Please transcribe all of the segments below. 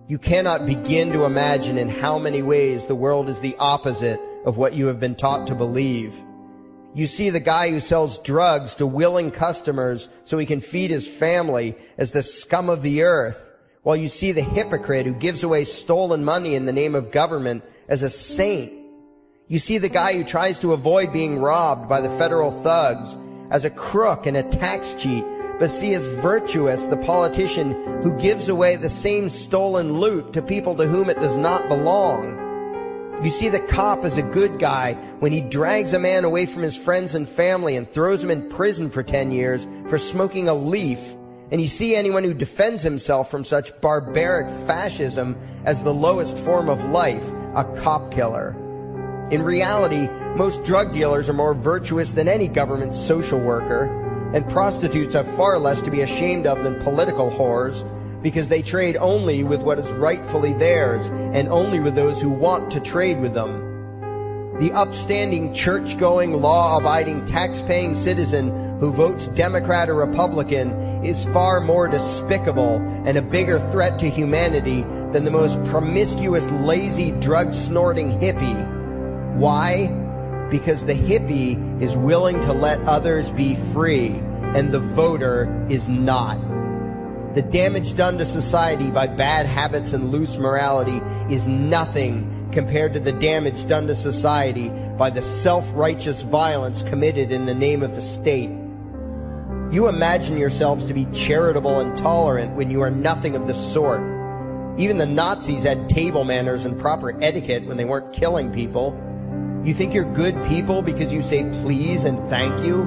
You cannot begin to imagine in how many ways the world is the opposite of what you have been taught to believe. You see the guy who sells drugs to willing customers so he can feed his family as the scum of the earth, while you see the hypocrite who gives away stolen money in the name of government as a saint. You see the guy who tries to avoid being robbed by the federal thugs as a crook and a tax cheat, but see as virtuous the politician who gives away the same stolen loot to people to whom it does not belong. You see the cop as a good guy when he drags a man away from his friends and family and throws him in prison for 10 years for smoking a leaf. And you see anyone who defends himself from such barbaric fascism as the lowest form of life, a cop killer. In reality, most drug dealers are more virtuous than any government social worker, and prostitutes have far less to be ashamed of than political whores, because they trade only with what is rightfully theirs, and only with those who want to trade with them. The upstanding, church-going, law-abiding, tax-paying citizen who votes Democrat or Republican is far more despicable and a bigger threat to humanity than the most promiscuous, lazy, drug-snorting hippie. Why? Because the hippie is willing to let others be free, and the voter is not. The damage done to society by bad habits and loose morality is nothing compared to the damage done to society by the self-righteous violence committed in the name of the state. You imagine yourselves to be charitable and tolerant when you are nothing of the sort. Even the Nazis had table manners and proper etiquette when they weren't killing people. You think you're good people because you say please and thank you?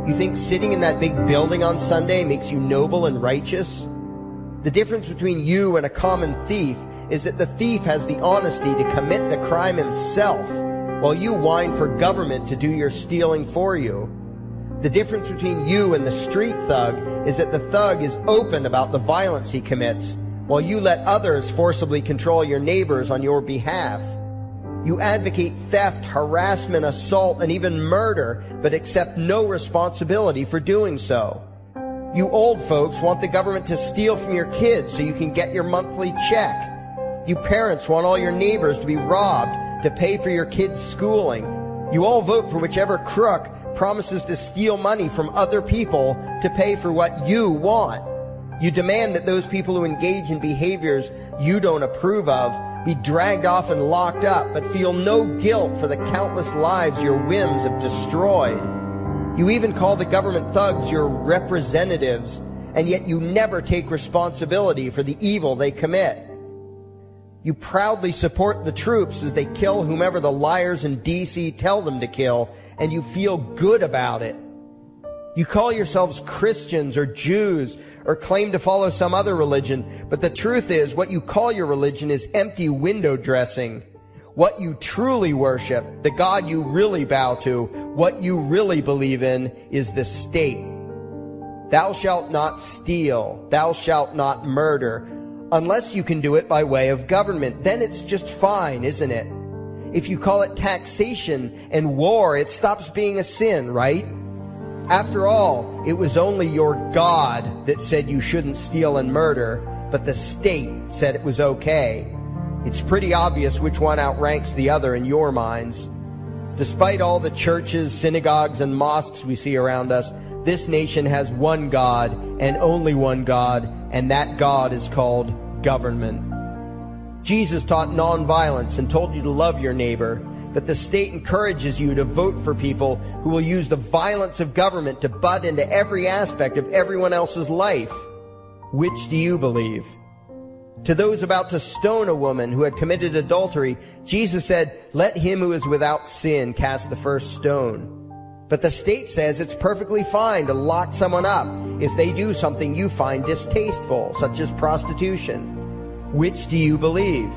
You think sitting in that big building on Sunday makes you noble and righteous? The difference between you and a common thief is that the thief has the honesty to commit the crime himself, while you whine for government to do your stealing for you. The difference between you and the street thug is that the thug is open about the violence he commits, while you let others forcibly control your neighbors on your behalf. You advocate theft, harassment, assault, and even murder, but accept no responsibility for doing so. You old folks want the government to steal from your kids so you can get your monthly check. You parents want all your neighbors to be robbed to pay for your kids' schooling. You all vote for whichever crook promises to steal money from other people to pay for what you want. You demand that those people who engage in behaviors you don't approve of be dragged off and locked up, but feel no guilt for the countless lives your whims have destroyed. You even call the government thugs your representatives, and yet you never take responsibility for the evil they commit. You proudly support the troops as they kill whomever the liars in D.C. tell them to kill, and you feel good about it. You call yourselves Christians or Jews or claim to follow some other religion, but the truth is what you call your religion is empty window dressing. What you truly worship, the God you really bow to, what you really believe in is the state. Thou shalt not steal, thou shalt not murder, unless you can do it by way of government. Then it's just fine, isn't it? If you call it taxation and war, it stops being a sin, right? After all, it was only your God that said you shouldn't steal and murder, but the state said it was okay. It's pretty obvious which one outranks the other in your minds. Despite all the churches, synagogues, and mosques we see around us, this nation has one God and only one God, and that God is called government. Jesus taught nonviolence and told you to love your neighbor, but the state encourages you to vote for people who will use the violence of government to butt into every aspect of everyone else's life. Which do you believe? To those about to stone a woman who had committed adultery, Jesus said, "Let him who is without sin cast the first stone." But the state says it's perfectly fine to lock someone up if they do something you find distasteful, such as prostitution. Which do you believe?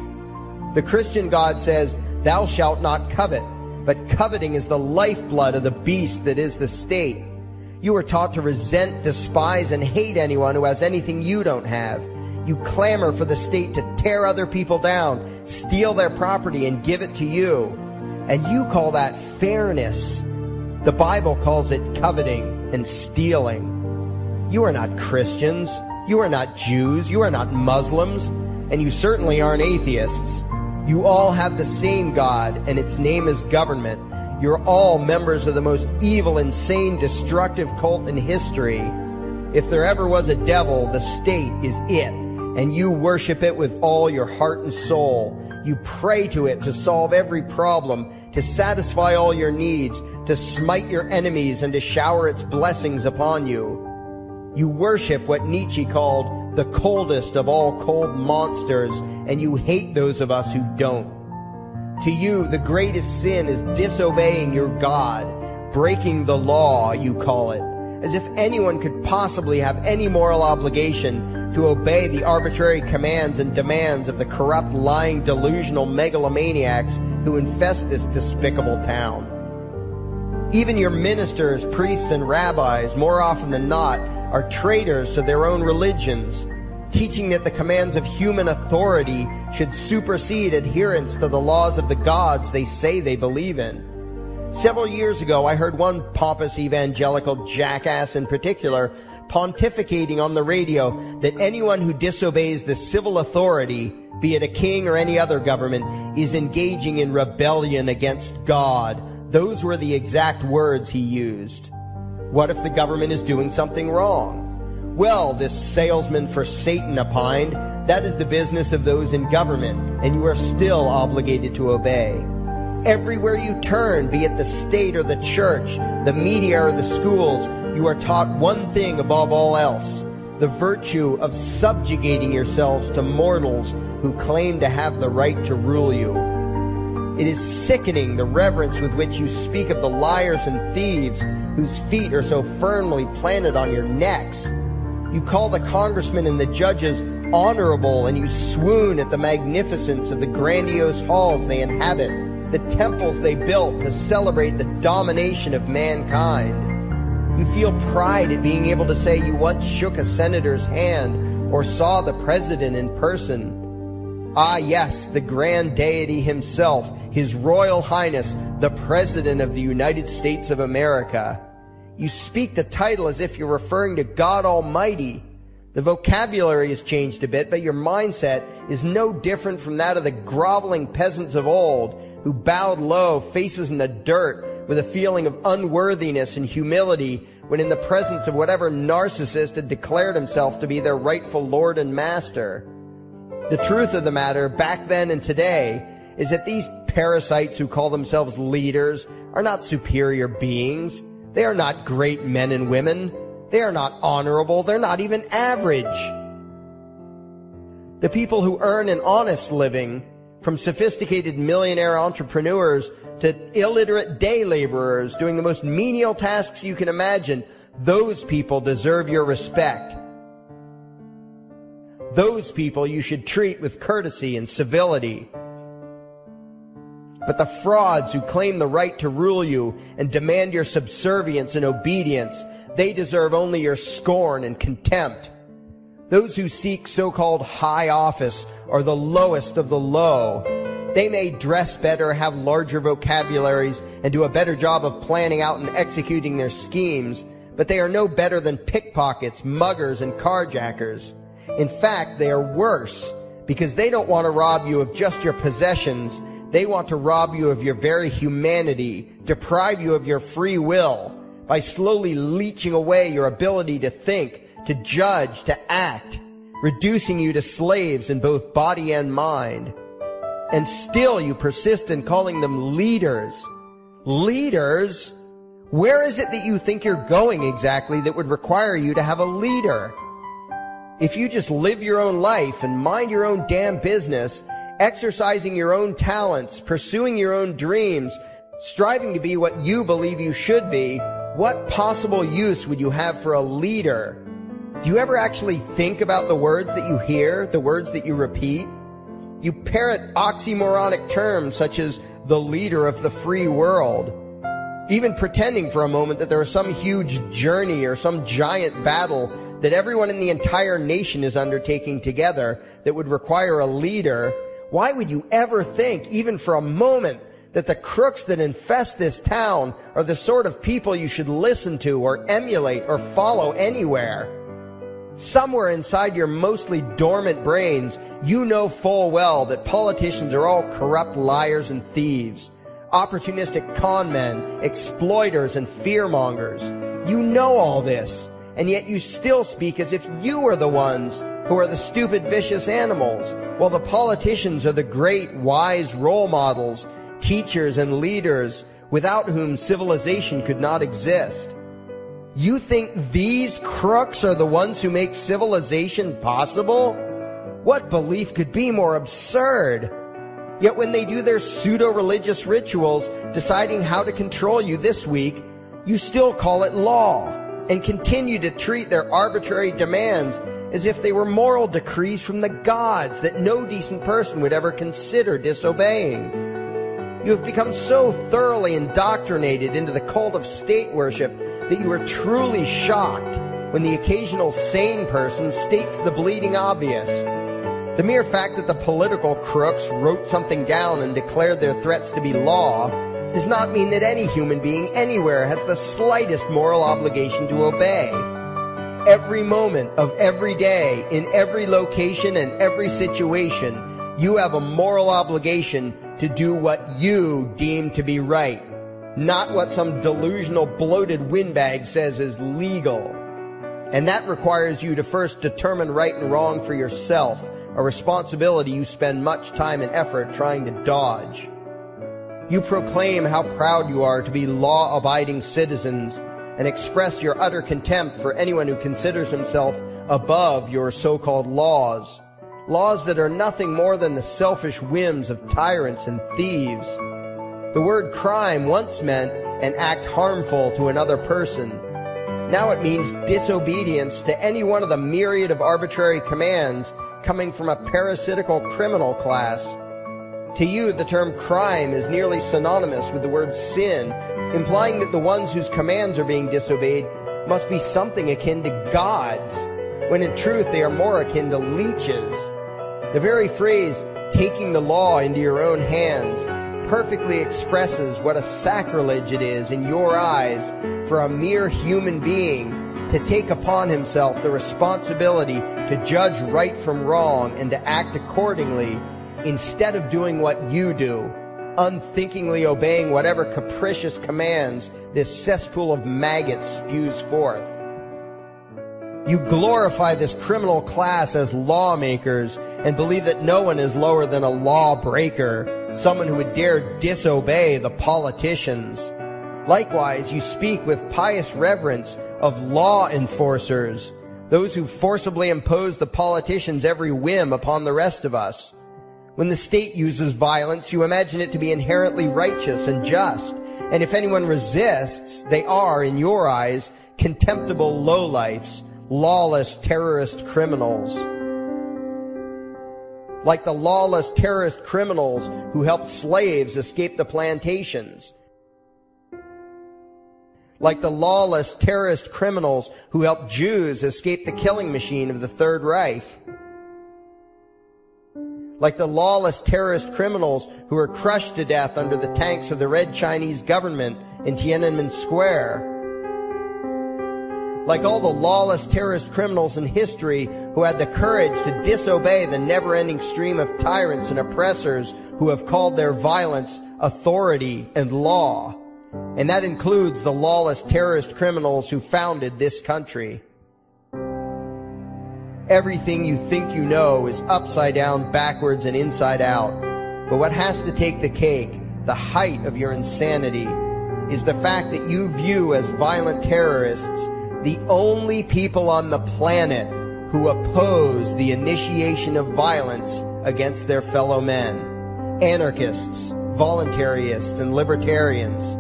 The Christian God says, "Thou shalt not covet," but coveting is the lifeblood of the beast that is the state. You are taught to resent, despise, and hate anyone who has anything you don't have. You clamor for the state to tear other people down, steal their property, and give it to you. And you call that fairness. The Bible calls it coveting and stealing. You are not Christians. You are not Jews. You are not Muslims. and you certainly aren't atheists. You all have the same God, and its name is government. You're all members of the most evil, insane, destructive cult in history. If there ever was a devil, the state is it, and you worship it with all your heart and soul. You pray to it to solve every problem, to satisfy all your needs, to smite your enemies, and to shower its blessings upon you. You worship what Nietzsche called the coldest of all cold monsters, and you hate those of us who don't. To you, the greatest sin is disobeying your God, breaking the law, you call it, as if anyone could possibly have any moral obligation to obey the arbitrary commands and demands of the corrupt, lying, delusional megalomaniacs who infest this despicable town. Even your ministers, priests, and rabbis, more often than not, are traitors to their own religions, teaching that the commands of human authority should supersede adherence to the laws of the gods they say they believe in. Several years ago, I heard one pompous evangelical jackass in particular pontificating on the radio that anyone who disobeys the civil authority, be it a king or any other government, is engaging in rebellion against God. Those were the exact words he used. What if the government is doing something wrong? Well, this salesman for Satan opined, that is the business of those in government, and you are still obligated to obey. Everywhere you turn, be it the state or the church, the media or the schools, you are taught one thing above all else, the virtue of subjugating yourselves to mortals who claim to have the right to rule you. It is sickening the reverence with which you speak of the liars and thieves whose feet are so firmly planted on your necks. You call the congressmen and the judges honorable, and you swoon at the magnificence of the grandiose halls they inhabit, the temples they built to celebrate the domination of mankind. You feel pride at being able to say you once shook a senator's hand or saw the president in person. Ah, yes, the grand deity himself, His Royal Highness, the President of the United States of America. You speak the title as if you're referring to God Almighty. The vocabulary has changed a bit, but your mindset is no different from that of the groveling peasants of old, who bowed low, faces in the dirt, with a feeling of unworthiness and humility when in the presence of whatever narcissist had declared himself to be their rightful lord and master. The truth of the matter, back then and today, is that these parasites who call themselves leaders are not superior beings. They are not great men and women. They are not honorable. They're not even average. The people who earn an honest living, from sophisticated millionaire entrepreneurs to illiterate day laborers doing the most menial tasks you can imagine, those people deserve your respect. Those people you should treat with courtesy and civility. But the frauds who claim the right to rule you and demand your subservience and obedience, they deserve only your scorn and contempt. Those who seek so-called high office are the lowest of the low. They may dress better, have larger vocabularies, and do a better job of planning out and executing their schemes, but they are no better than pickpockets, muggers, and carjackers. In fact, they are worse, because they don't want to rob you of just your possessions. They want to rob you of your very humanity, deprive you of your free will, by slowly leeching away your ability to think, to judge, to act, reducing you to slaves in both body and mind. And still you persist in calling them leaders. Leaders? Where is it that you think you're going exactly that would require you to have a leader? If you just live your own life and mind your own damn business, exercising your own talents, pursuing your own dreams, striving to be what you believe you should be, what possible use would you have for a leader? Do you ever actually think about the words that you hear, the words that you repeat? You parrot oxymoronic terms such as the leader of the free world, even pretending for a moment that there is some huge journey or some giant battle that everyone in the entire nation is undertaking together that would require a leader. Why would you ever think, even for a moment, that the crooks that infest this town are the sort of people you should listen to or emulate or follow anywhere? Somewhere inside your mostly dormant brains, you know full well that politicians are all corrupt liars and thieves, opportunistic con men, exploiters, and fearmongers. You know all this, and yet you still speak as if you are the ones who are the stupid, vicious animals, while the politicians are the great, wise role models, teachers, and leaders without whom civilization could not exist. You think these crooks are the ones who make civilization possible? What belief could be more absurd? Yet when they do their pseudo-religious rituals, deciding how to control you this week, you still call it law, and continue to treat their arbitrary demands as if they were moral decrees from the gods that no decent person would ever consider disobeying. You have become so thoroughly indoctrinated into the cult of state worship that you are truly shocked when the occasional sane person states the bleeding obvious. The mere fact that the political crooks wrote something down and declared their threats to be law does not mean that any human being anywhere has the slightest moral obligation to obey. Every moment of every day, in every location and every situation, you have a moral obligation to do what you deem to be right, not what some delusional bloated windbag says is legal. And that requires you to first determine right and wrong for yourself, a responsibility you spend much time and effort trying to dodge. You proclaim how proud you are to be law-abiding citizens and express your utter contempt for anyone who considers himself above your so-called laws, laws that are nothing more than the selfish whims of tyrants and thieves. The word crime once meant an act harmful to another person. Now it means disobedience to any one of the myriad of arbitrary commands coming from a parasitical criminal class. To you, the term crime is nearly synonymous with the word sin, implying that the ones whose commands are being disobeyed must be something akin to gods, when in truth they are more akin to leeches. The very phrase, taking the law into your own hands, perfectly expresses what a sacrilege it is in your eyes for a mere human being to take upon himself the responsibility to judge right from wrong and to act accordingly, instead of doing what you do, unthinkingly obeying whatever capricious commands this cesspool of maggots spews forth. You glorify this criminal class as lawmakers and believe that no one is lower than a lawbreaker, someone who would dare disobey the politicians. Likewise, you speak with pious reverence of law enforcers, those who forcibly impose the politicians' every whim upon the rest of us. When the state uses violence, you imagine it to be inherently righteous and just, and if anyone resists, they are, in your eyes, contemptible lowlifes, lawless terrorist criminals. Like the lawless terrorist criminals who helped slaves escape the plantations. Like the lawless terrorist criminals who helped Jews escape the killing machine of the Third Reich. Like the lawless terrorist criminals who were crushed to death under the tanks of the Red Chinese government in Tiananmen Square. Like all the lawless terrorist criminals in history who had the courage to disobey the never-ending stream of tyrants and oppressors who have called their violence authority and law. And that includes the lawless terrorist criminals who founded this country. Everything you think you know is upside down, backwards, and inside out. But what has to take the cake, the height of your insanity, is the fact that you view as violent terrorists the only people on the planet who oppose the initiation of violence against their fellow men. Anarchists, voluntarists, and libertarians.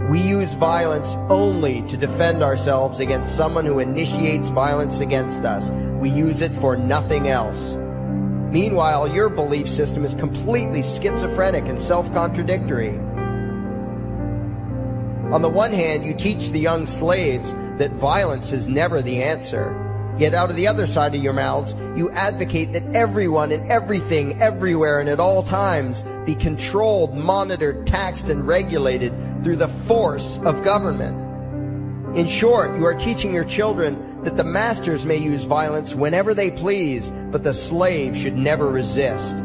We use violence only to defend ourselves against someone who initiates violence against us. We use it for nothing else. Meanwhile, your belief system is completely schizophrenic and self-contradictory. On the one hand, you teach the young slaves that violence is never the answer. Yet out of the other side of your mouths, you advocate that everyone and everything, everywhere and at all times be controlled, monitored, taxed, and regulated through the force of government. In short, you are teaching your children that the masters may use violence whenever they please, but the slave should never resist.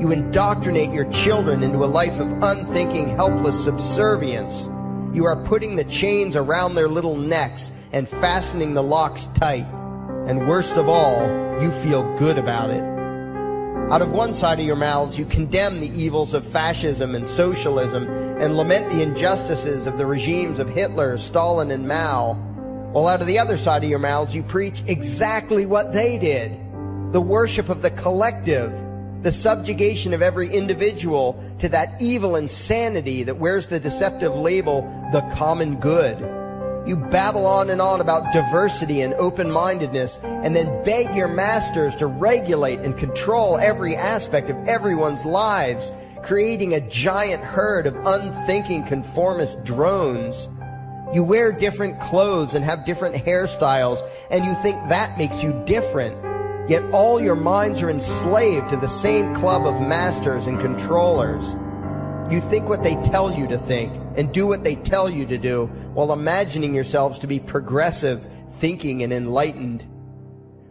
You indoctrinate your children into a life of unthinking, helpless subservience. You are putting the chains around their little necks and fastening the locks tight. And worst of all, you feel good about it. Out of one side of your mouths, you condemn the evils of fascism and socialism and lament the injustices of the regimes of Hitler, Stalin, and Mao. While out of the other side of your mouths, you preach exactly what they did. The worship of the collective, the subjugation of every individual to that evil insanity that wears the deceptive label, the common good. You babble on and on about diversity and open-mindedness, and then beg your masters to regulate and control every aspect of everyone's lives, creating a giant herd of unthinking conformist drones. You wear different clothes and have different hairstyles, and you think that makes you different. Yet all your minds are enslaved to the same club of masters and controllers. You think what they tell you to think and do what they tell you to do while imagining yourselves to be progressive, thinking, and enlightened.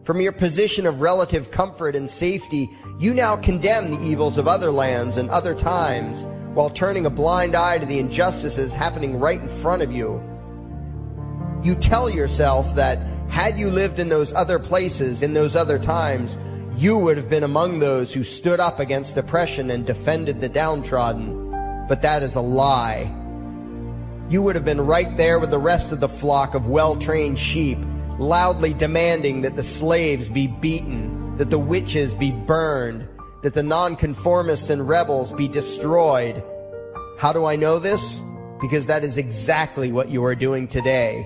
From your position of relative comfort and safety, you now condemn the evils of other lands and other times while turning a blind eye to the injustices happening right in front of you. You tell yourself that had you lived in those other places, in those other times, you would have been among those who stood up against oppression and defended the downtrodden. But that is a lie. You would have been right there with the rest of the flock of well-trained sheep, loudly demanding that the slaves be beaten, that the witches be burned, that the nonconformists and rebels be destroyed. How do I know this? Because that is exactly what you are doing today.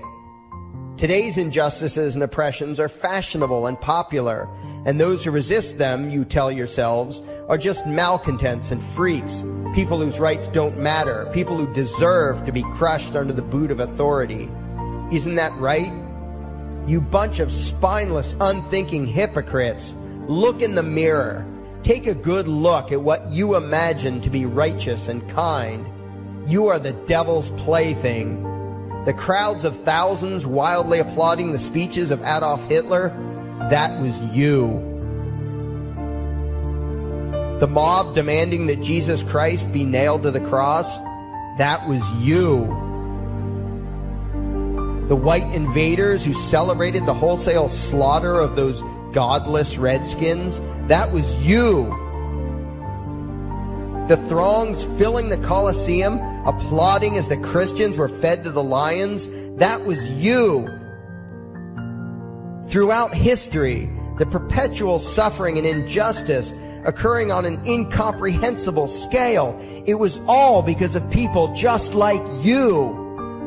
Today's injustices and oppressions are fashionable and popular, and those who resist them, you tell yourselves, are just malcontents and freaks, people whose rights don't matter, people who deserve to be crushed under the boot of authority. Isn't that right? You bunch of spineless, unthinking hypocrites, look in the mirror. Take a good look at what you imagine to be righteous and kind. You are the devil's plaything. The crowds of thousands wildly applauding the speeches of Adolf Hitler, that was you. The mob demanding that Jesus Christ be nailed to the cross, that was you. The white invaders who celebrated the wholesale slaughter of those godless redskins, that was you. The throngs filling the Colosseum, applauding as the Christians were fed to the lions, that was you. Throughout history, the perpetual suffering and injustice occurring on an incomprehensible scale, it was all because of people just like you.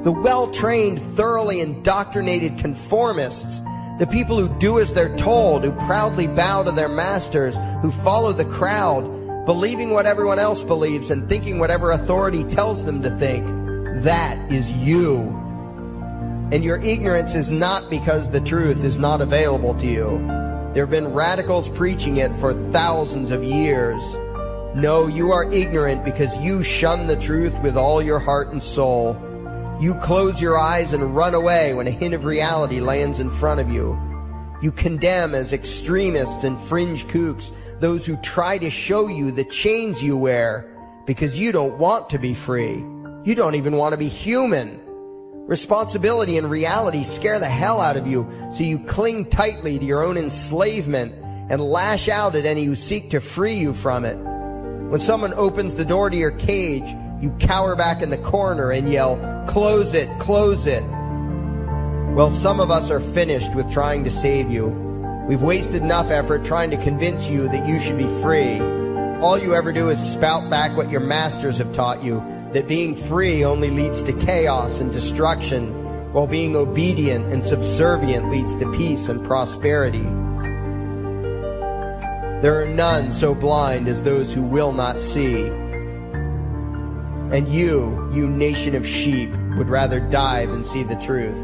The well-trained, thoroughly indoctrinated conformists, the people who do as they're told, who proudly bow to their masters, who follow the crowd, believing what everyone else believes and thinking whatever authority tells them to think. That is you. And your ignorance is not because the truth is not available to you. There have been radicals preaching it for thousands of years. No, you are ignorant because you shun the truth with all your heart and soul. You close your eyes and run away when a hint of reality lands in front of you. You condemn as extremists and fringe kooks those who try to show you the chains you wear because you don't want to be free. You don't even want to be human. Responsibility and reality scare the hell out of you, so you cling tightly to your own enslavement and lash out at any who seek to free you from it. When someone opens the door to your cage, you cower back in the corner and yell, "Close it, close it." Well, some of us are finished with trying to save you. We've wasted enough effort trying to convince you that you should be free. All you ever do is spout back what your masters have taught you, that being free only leads to chaos and destruction, while being obedient and subservient leads to peace and prosperity. There are none so blind as those who will not see. And you nation of sheep, would rather die than see the truth.